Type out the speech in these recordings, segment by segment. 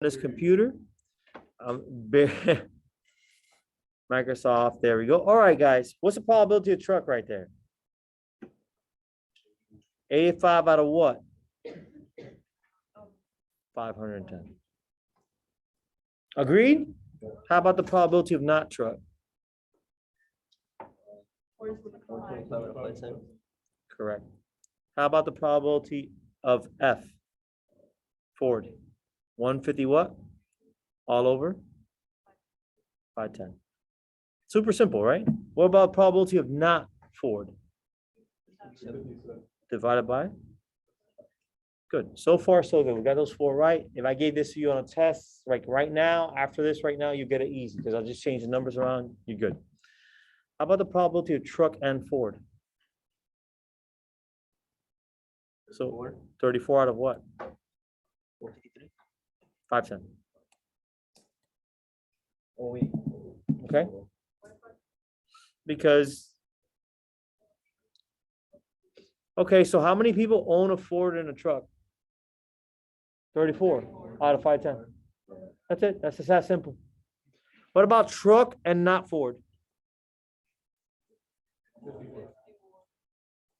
this computer. Microsoft, there we go. All right, guys, what's the probability of truck right there? 85 out of what? 510. Agreed? How about the probability of not truck? Correct. How about the probability of F? Ford. 150 what? All over? 510. Super simple, right? What about probability of not Ford? Divided by? Good. So far, so good. We got those 4 right. If I gave this to you on a test, like right now, after this right now, you get it easy because I'll just change the numbers around. You're good. How about the probability of truck and Ford? So 34 out of what? 510. Okay. Because, okay, so how many people own a Ford and a truck? 34 out of 510. That's it. That's just that simple. What about truck and not Ford?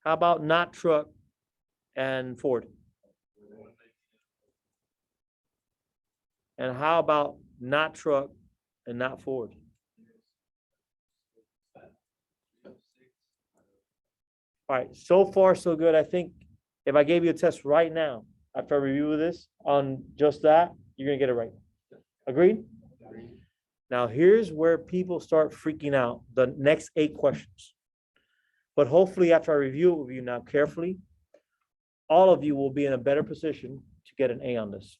How about not truck and Ford? And how about not truck and not Ford? All right, so far so good. I think if I gave you a test right now, after I review this on just that, you're gonna get it right. Agreed? Now here's where people start freaking out, the next 8 questions. But hopefully after I review it with you now carefully, all of you will be in a better position to get an A on this.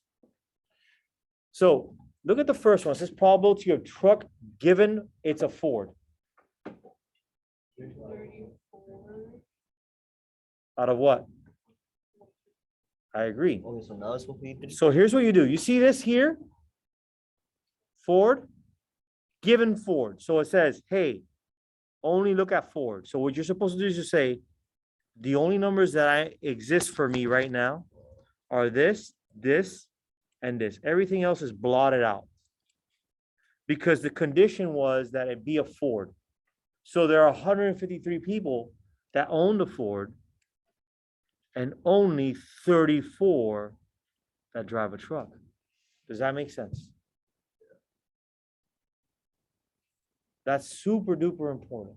So look at the first one. It says probability of truck given it's a Ford. Out of what? I agree. Okay, so now it's what we did. So here's what you do. You see this here? Ford, given Ford. So it says, hey, only look at Ford. So what you're supposed to do is just say, the only numbers that exist for me right now are this, this, and this. Everything else is blotted out. Because the condition was that it be a Ford. So there are 153 people that own the Ford and only 34 that drive a truck. Does that make sense? That's super duper important.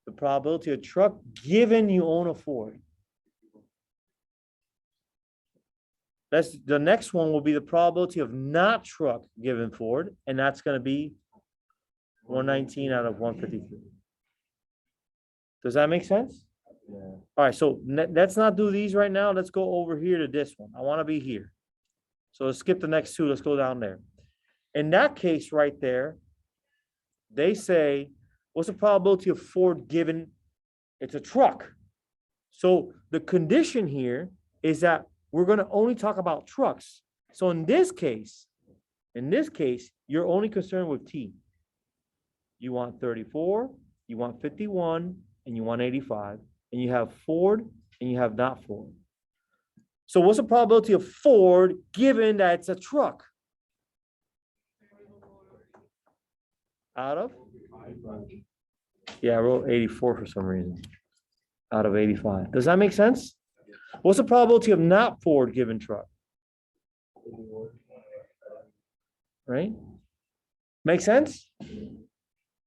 The probability of truck given you own a Ford. That's the next one will be the probability of not truck given Ford, and that's going to be 119 out of 153. Does that make sense? Yeah. All right, so let's not do these right now. Let's go over here to this one. I want to be here. So let's skip the next 2. Let's go down there. In that case right there, they say, what's the probability of Ford given it's a truck? So the condition here is that we're going to only talk about trucks. So in this case, you're only concerned with T. You want 34, you want 51, and you want 85, and you have Ford, and you have not Ford. So what's the probability of Ford given that it's a truck? Out of? Yeah, I wrote 84 for some reason. Out of 85. Does that make sense? What's the probability of not Ford given truck? Right? Make sense?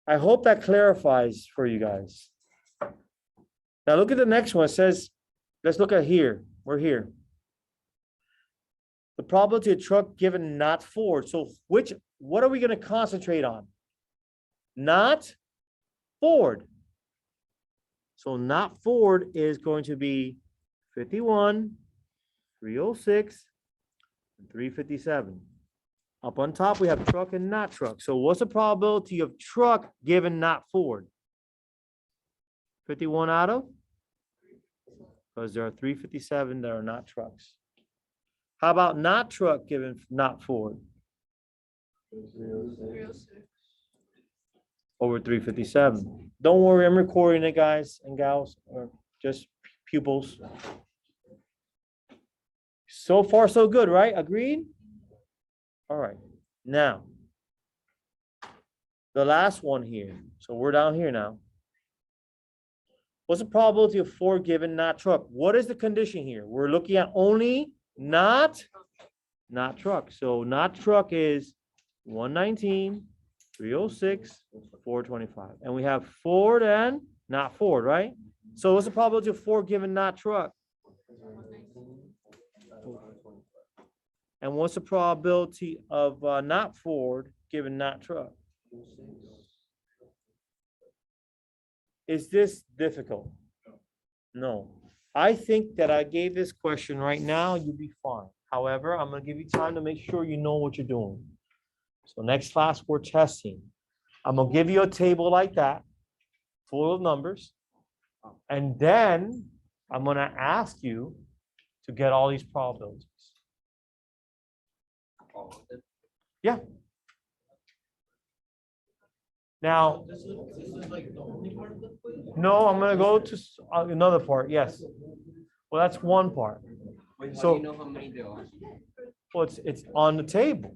I hope that clarifies for you guys. Now look at the next one. It says, let's look at here. We're here. The probability of truck given not Ford. So what are we going to concentrate on? Not Ford. So not Ford is going to be 51, 306, and 357. Up on top, we have truck and not truck. So what's the probability of truck given not Ford? 51 out of? Because there are 357 that are not trucks. How about not truck given not Ford? 306. Over 357. Don't worry, I'm recording it, guys and gals, or just pupils. So far, so good, right? Agreed? All right. Now, the last one here. So we're down here now. What's the probability of 4 given not truck? What is the condition here? We're looking at only not truck. So not truck is 119, 306, 425. And we have Ford and not Ford, right? So what's the probability of 4 given not truck? And what's the probability of not Ford given not truck? Is this difficult? No. I think that I gave this question right now, you'll be fine. However, I'm going to give you time to make sure you know what you're doing. So next class, we're testing. I'm going to give you a table like that, full of numbers. And then I'm going to ask you to get all these probabilities. Yeah. Now, no, I'm going to go to another part. Yes. Well, that's one part. So, do you know how many there are? Well, it's on the table.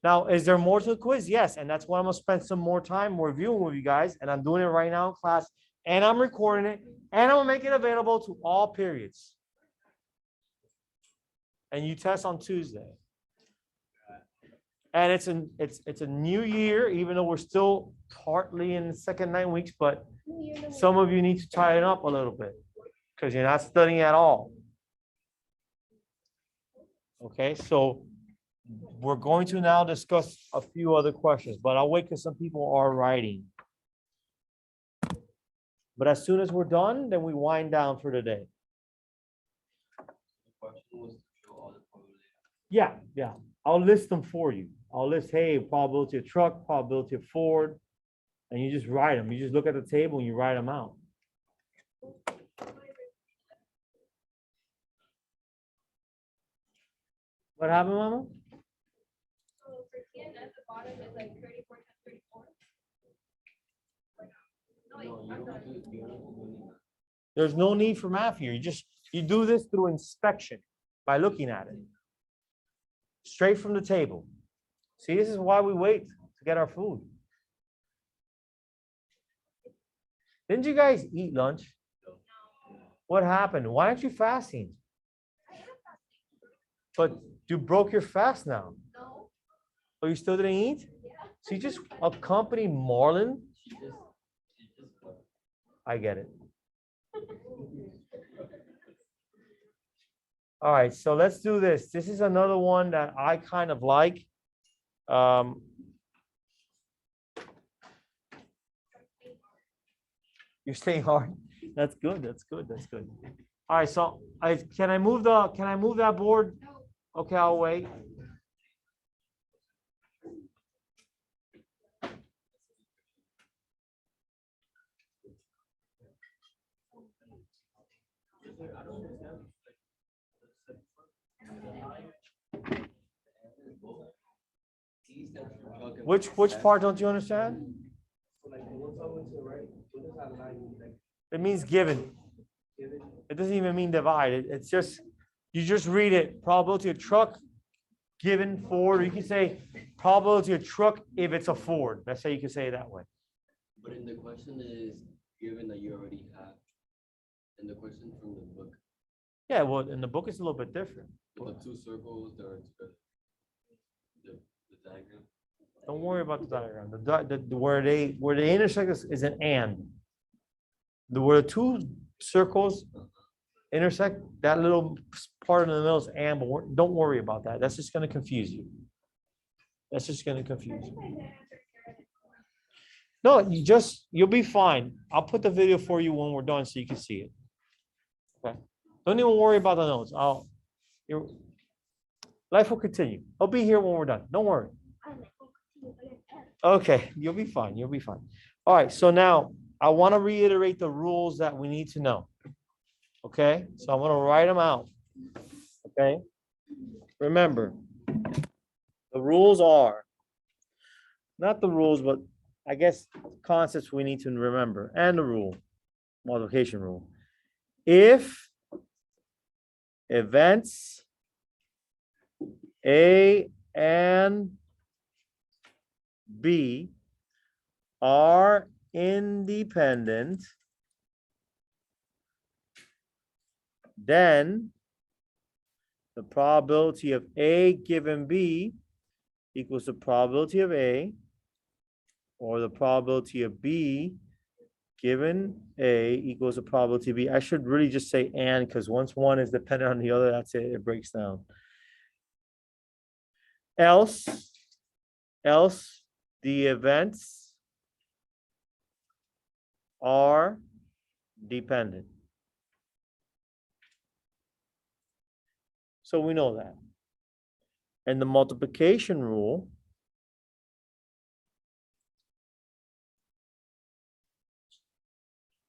Now, is there more to the quiz? Yes. And that's why I'm going to spend some more time reviewing with you guys. And I'm doing it right now in class. And I'm recording it. And I'm going to make it available to all periods. And you test on Tuesday. And it's a new year, even though we're still partly in the second 9 weeks, but some of you need to tighten up a little bit because you're not studying at all. Okay, so we're going to now discuss a few other questions, but I'll wait because some people are writing. But as soon as we're done, then we wind down for the day. Yeah. I'll list them for you. I'll list, hey, probability of truck, probability of Ford, and you just write them. You just look at the table and you write them out. What happened, Mama? So for 10 at the bottom is like 34 times 34. There's no need for math here. You do this through inspection by looking at it. Straight from the table. See, this is why we wait to get our food. Didn't you guys eat lunch? No. What happened? Why aren't you fasting? But you broke your fast now. No. Oh, you still didn't eat? Yeah. So you just accompany Marlon? I get it. All right, so let's do this. This is another one that I kind of like. You're staying hard. That's good. That's good. That's good. All right, so can I move that board? Okay, I'll wait. Which part don't you understand? It means given. It doesn't even mean divide. It's just, you just read it. Probability of truck given Ford. Or you can say probability of truck if it's a Ford. That's how you can say it that way. But in the question is given that you already have. In the question from the book. Yeah, well, in the book it's a little bit different. The two circles that are the diagram. Don't worry about the diagram. Where they intersect is an and. Where the two circles intersect, that little part in the middle is and, but don't worry about that. That's just going to confuse you. That's just going to confuse you. No, you'll be fine. I'll put the video for you when we're done so you can see it. Okay. Don't even worry about the notes. Your life will continue. I'll be here when we're done. Don't worry. Okay, you'll be fine. You'll be fine. All right, so now I want to reiterate the rules that we need to know. Okay, so I'm going to write them out. Okay, remember, the rules are not the rules, but I guess concepts we need to remember, and the rule, multiplication rule. If events A and B are independent, then the probability of A given B equals the probability of A, or the probability of B given A equals the probability of B. I should really just say and, because once one is dependent on the other, that's it, it breaks down. Else the events are dependent. So we know that. And the multiplication rule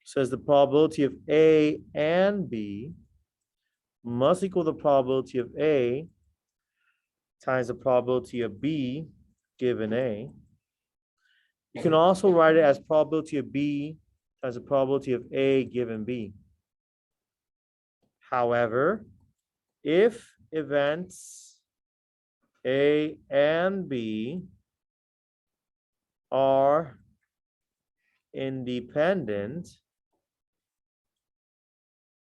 says the probability of A and B must equal the probability of A times the probability of B given A. You can also write it as probability of B times the probability of A given B. However, if events A and B are independent,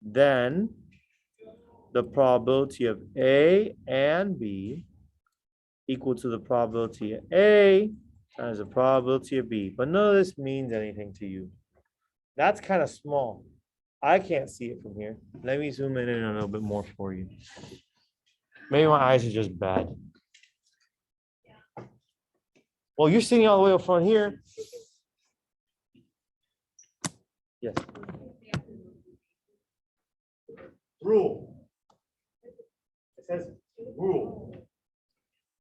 then the probability of A and B equal to the probability of A times the probability of B. But none of this means anything to you. That's kind of small. I can't see it from here. Let me zoom in a little bit more for you. Maybe my eyes are just bad. Well, you're sitting all the way up front here. Yes. Rule. It says rule.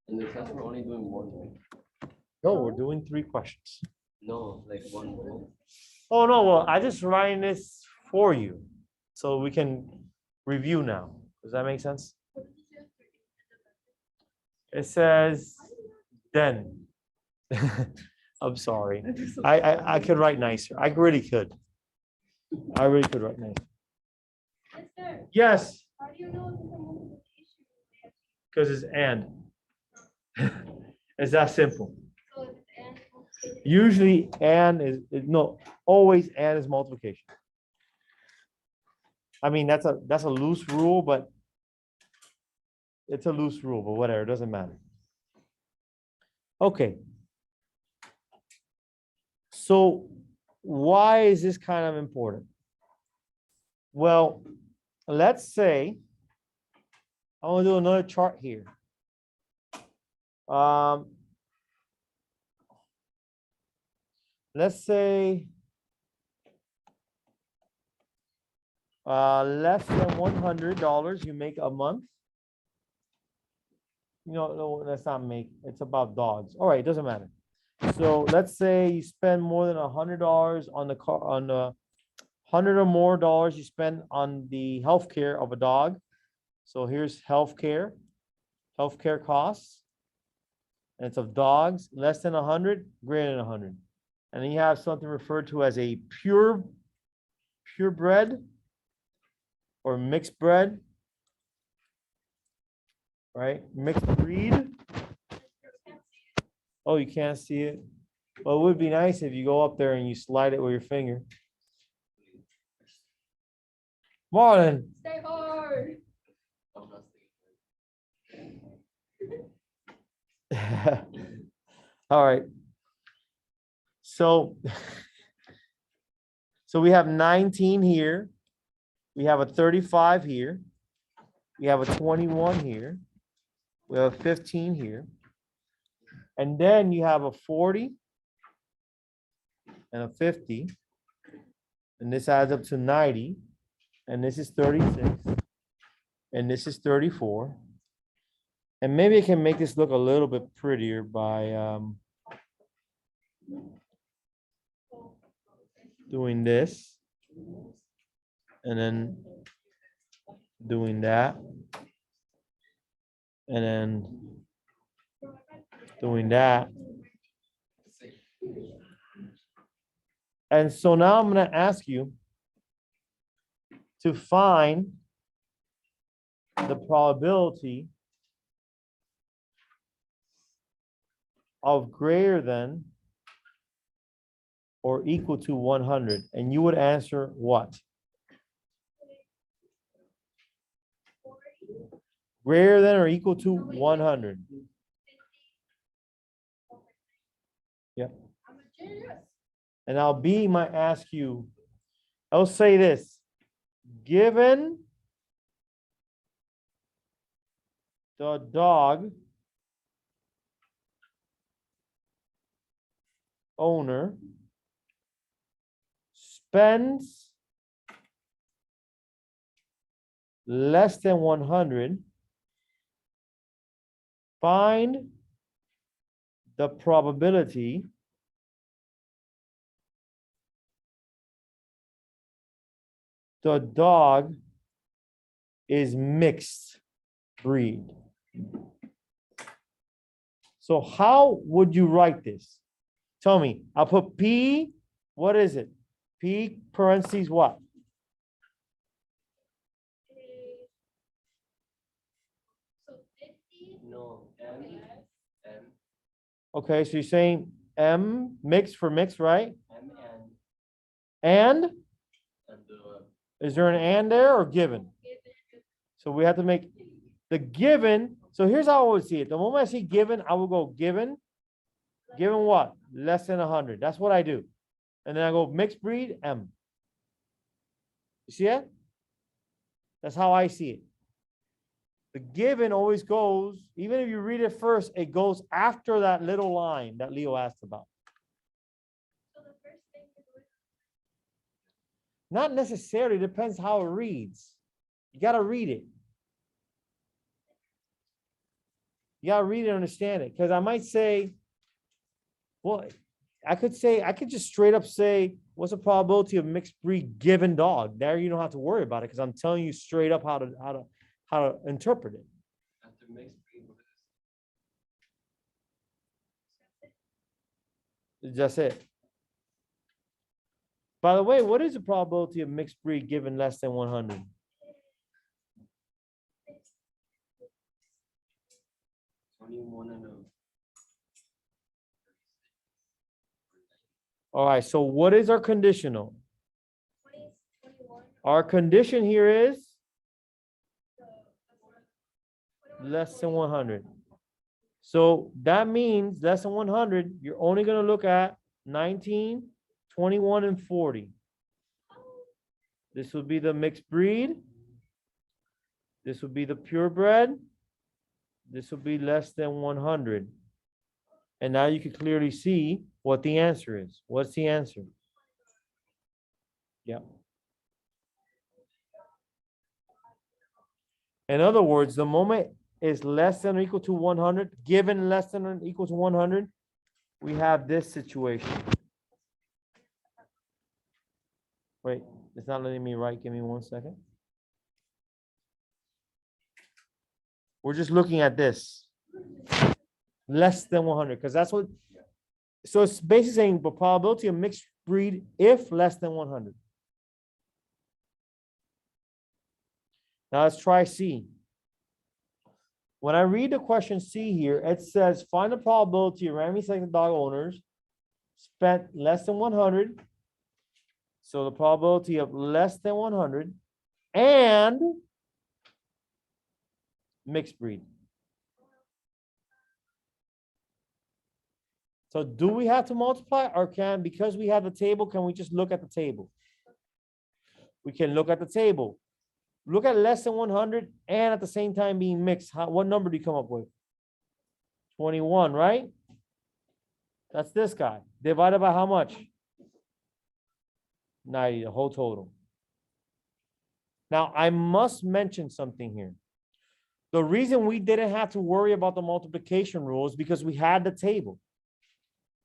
In the class, we're only doing one. No, we're doing 3 questions. No, like one rule. Oh, no, well, I just writing this for you so we can review now. Does that make sense? It says then. I'm sorry. I could write nicer. I really could. I really could write nicer. Mister, Yes, how do you know it's a multiplication? because it's and. It's that simple. So it's and multiplication. Usually and no, always and is multiplication. I mean, that's a loose rule, but it's a loose rule, but whatever, it doesn't matter. Okay. So why is this kind of important? Well, let's say I want to do another chart here. Let's say less than $100 you make a month. No, let's not make. It's about dogs. All right, it doesn't matter. So let's say you spend more than $100 on the car, on the $100 or more dollars you spend on the healthcare of a dog. So here's healthcare costs, and it's of dogs less than 100, greater than 100, and then you have something referred to as a purebred or mixed bred, right? Mixed breed. Oh, you can't see it? Well, it would be nice if you go up there and you slide it with your finger. Marlon. Stay hard. All right. So we have 19 here. We have a 35 here. We have a 21 here. We have a 15 here. And then you have a 40 and a 50. And this adds up to 90. And this is 36. And this is 34. And maybe I can make this look a little bit prettier by doing this. And then doing that. And then doing that. And so now I'm going to ask you to find the probability of greater than or equal to 100, and you would answer what? Greater than or equal to 100. Yep. I'm a genius. And now B might ask you, I'll say this, given the dog owner spends less than 100, find the probability the dog is mixed breed. So how would you write this? Tell me. I'll put P, what is it? P parentheses what? So 50. No, M, M, Okay, so you're saying M mixed for mixed, right? M, And and is there an and there or given? So we have to make the given. So here's how I would see it. The moment I see given, I will go given. Given what? Less than 100. That's what I do. And then I go mixed breed, M. You see it? That's how I see it. The given always goes, even if you read it first, it goes after that little line that Leo asked about. So the first thing is what? Not necessarily, depends how it reads. You got to read it. You got to read it and understand it. Because I might say, well, I could just straight up say, what's the probability of mixed breed given dog? There you don't have to worry about it because I'm telling you straight up how to interpret it. after mixed breed, That's it. By the way, what is the probability of mixed breed given less than 100? All right, so what is our conditional? 20, 21. Our condition here is less than 100. So that means less than 100, you're only going to look at 19, 21, and 40. This would be the mixed breed. This would be the purebred. This would be less than 100. And now you can clearly see what the answer is. What's the answer? Yeah. In other words, the moment is less than or equal to 100, given less than or equal to 100, we have this situation. Wait, it's not letting me write. Give me 1 second. We're just looking at this. Less than 100, because that's what, so it's basically saying the probability of mixed breed if less than 100. Now let's try C. When I read the question C here, it says find the probability of randomly selected dog owners spent less than 100. So the probability of less than 100 and mixed breed. So do we have to multiply or because we have the table, can we just look at the table? We can look at the table. Look at less than 100 and at the same time being mixed. What number do you come up with? 21, right? That's this guy. Divided by how much? 90, the whole total. Now, I must mention something here. The reason we didn't have to worry about the multiplication rule is because we had the table.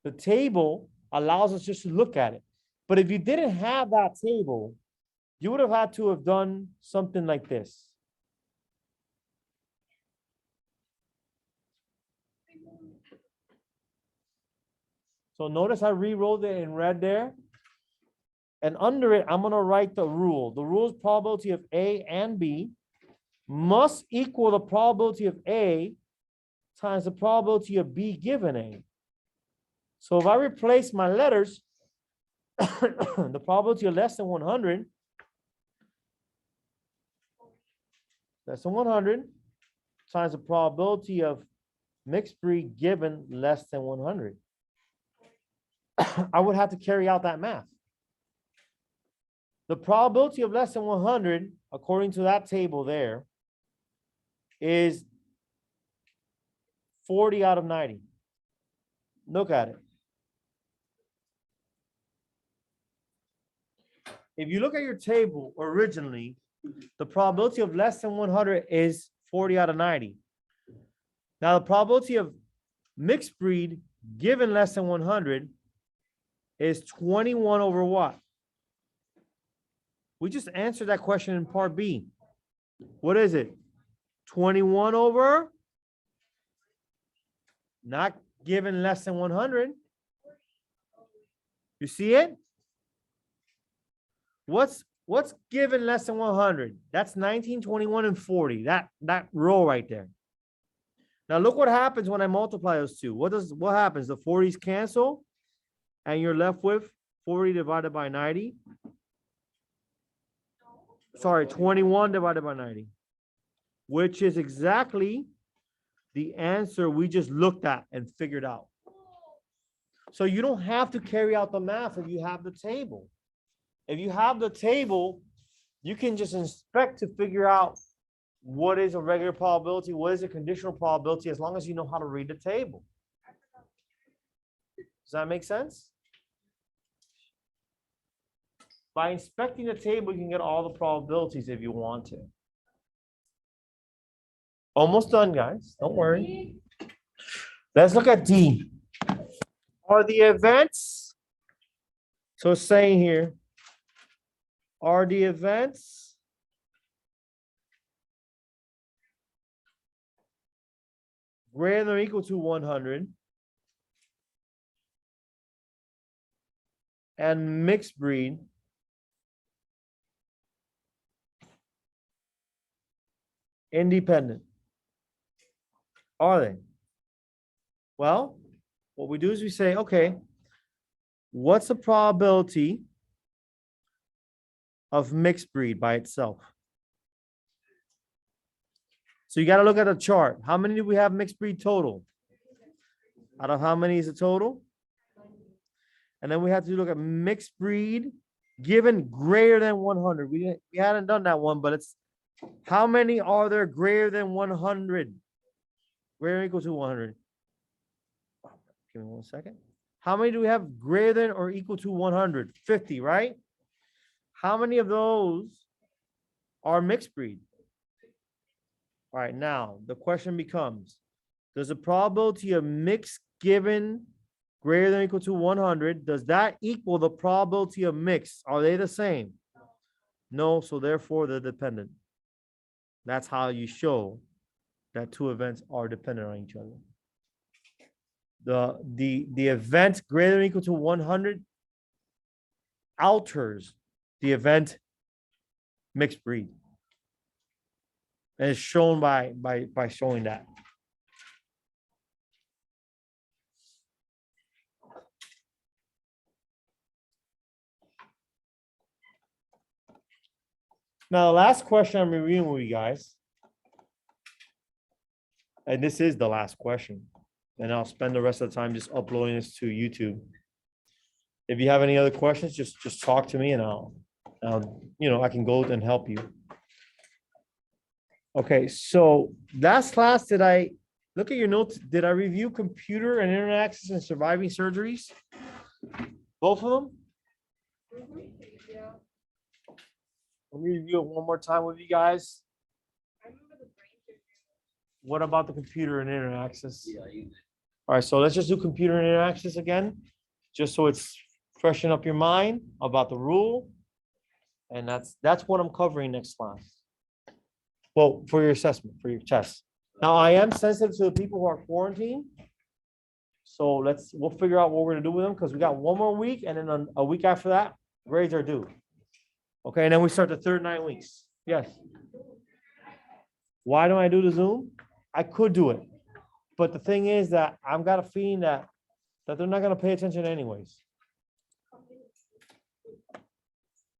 The table allows us just to look at it. But if you didn't have that table, you would have had to have done something like this. So notice I rewrote it in red there. And under it, I'm going to write the rule. The rule is probability of A and B must equal the probability of A times the probability of B given A. So if I replace my letters, the probability of less than 100, less than 100 times the probability of mixed breed given less than 100. I would have to carry out that math. The probability of less than 100, according to that table there, is 40 out of 90. Look at it. If you look at your table originally, the probability of less than 100 is 40 out of 90. Now, the probability of mixed breed given less than 100 is 21 over what? We just answered that question in part B. What is it? 21 over, not given less than 100. You see it? What's given less than 100? That's 19, 21, and 40. That row right there. Now look what happens when I multiply those two. What happens? The 40s cancel, and you're left with 40 divided by 90. Sorry, 21 divided by 90, which is exactly the answer we just looked at and figured out. So you don't have to carry out the math if you have the table. If you have the table, you can just inspect to figure out what is a regular probability, what is a conditional probability, as long as you know how to read the table. Does that make sense? By inspecting the table, you can get all the probabilities if you want to. Almost done, guys. Don't worry. Let's look at D. Are the events, so it's saying here, are the events greater than or equal to 100 and mixed breed independent? Are they? Well, what we do is we say, okay, what's the probability of mixed breed by itself? So you got to look at the chart. How many do we have mixed breed total? Out of how many is the total? And then we have to look at mixed breed given greater than 100. We hadn't done that one, but it's how many are there greater than 100? Greater or equal to 100? Give me 1 second. How many do we have greater than or equal to 100? 50, right? How many of those are mixed breed? All right, now the question becomes, does the probability of mixed given greater than or equal to 100, does that equal the probability of mixed? Are they the same? No, so therefore they're dependent. That's how you show that two events are dependent on each other. The event greater than or equal to 100 alters the event mixed breed. And it's shown by showing that. Now, the last question I'm reviewing with you guys, and this is the last question, and I'll spend the rest of the time just uploading this to YouTube. If you have any other questions, just talk to me and I'll I can go and help you. Okay, so last class, did I look at your notes? Did I review computer and internet access and surviving surgeries? Both of them? Yeah. Let me review it one more time with you guys. I remember the brain surgery. What about the computer and internet access? Yeah, I use it. All right, so let's just do computer and internet access again, just so it's freshen up your mind about the rule. And that's what I'm covering next class. Well, for your assessment, for your test. Now, I am sensitive to the people who are quarantined. So we'll figure out what we're gonna do with them, because we got one more week, and then a week after that, grades are due. Okay, and then we start the third 9 weeks. Yes. Why don't I do the Zoom? I could do it. But the thing is that I've got a feeling that they're not gonna pay attention anyways.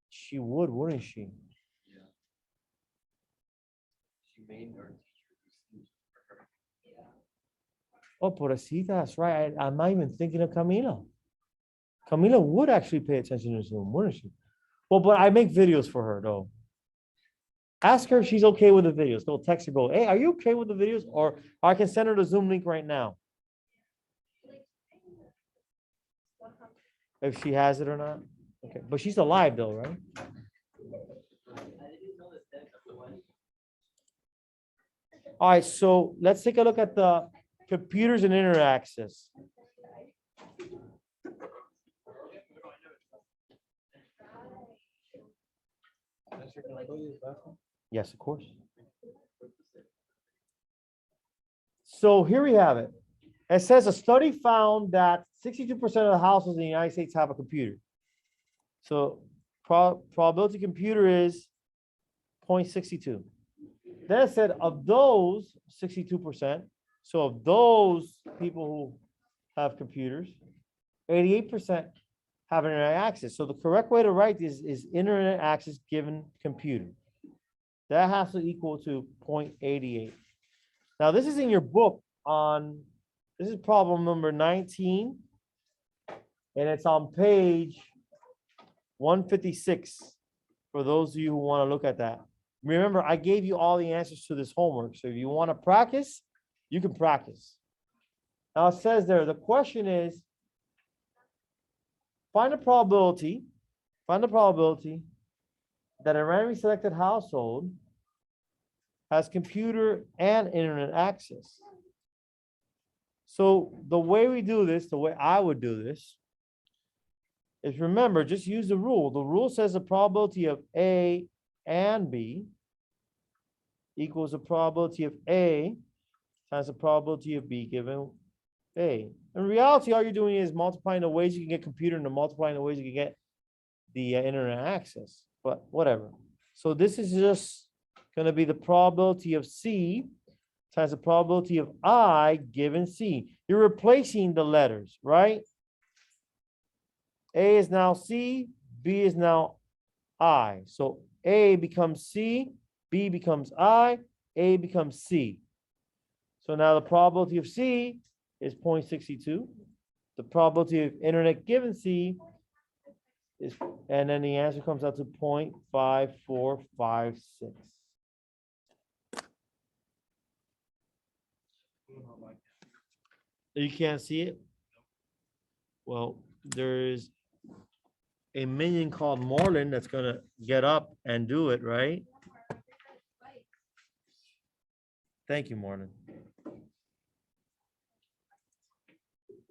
She would, wouldn't she? Yeah. She made our teacher do Zoom for her. Oh, pobrecita, that's right. I'm not even thinking of Camila. Camila would actually pay attention to Zoom, wouldn't she? Well, but I make videos for her though. Ask her if she's okay with the videos. Go text her, go, hey, are you okay with the videos? Or I can send her the Zoom link right now. If she has it or not. Okay, but she's alive though, right? All right, so let's take a look at the computers and internet access. Yes, of course. So here we have it. It says a study found that 62% of the households in the United States have a computer. So probability computer is 0.62. Then it said of those 62%, so of those people who have computers, 88% have internet access. So the correct way to write this is internet access given computer. That has to equal to 0.88. Now this is in your book on, this is problem number 19, and it's on page 156 for those of you who want to look at that. Remember, I gave you all the answers to this homework. So if you want to practice, you can practice. Now it says there, the question is, find the probability that a randomly selected household has computer and internet access. So the way we do this, the way I would do this, is remember, just use the rule. The rule says the probability of A and B equals the probability of A times the probability of B given A. In reality, all you're doing is multiplying the ways you can get computer and multiplying the ways you can get the internet access, but whatever. So this is just going to be the probability of C times the probability of I given C. You're replacing the letters, right? A is now C, B is now I. So A becomes C, B becomes I, A becomes C. So now the probability of C is 0.62. The probability of internet given C is, and then the answer comes out to 0.5456. You can't see it? Well, there's a minion called Morland that's gonna get up and do it, right? Thank you, Morland.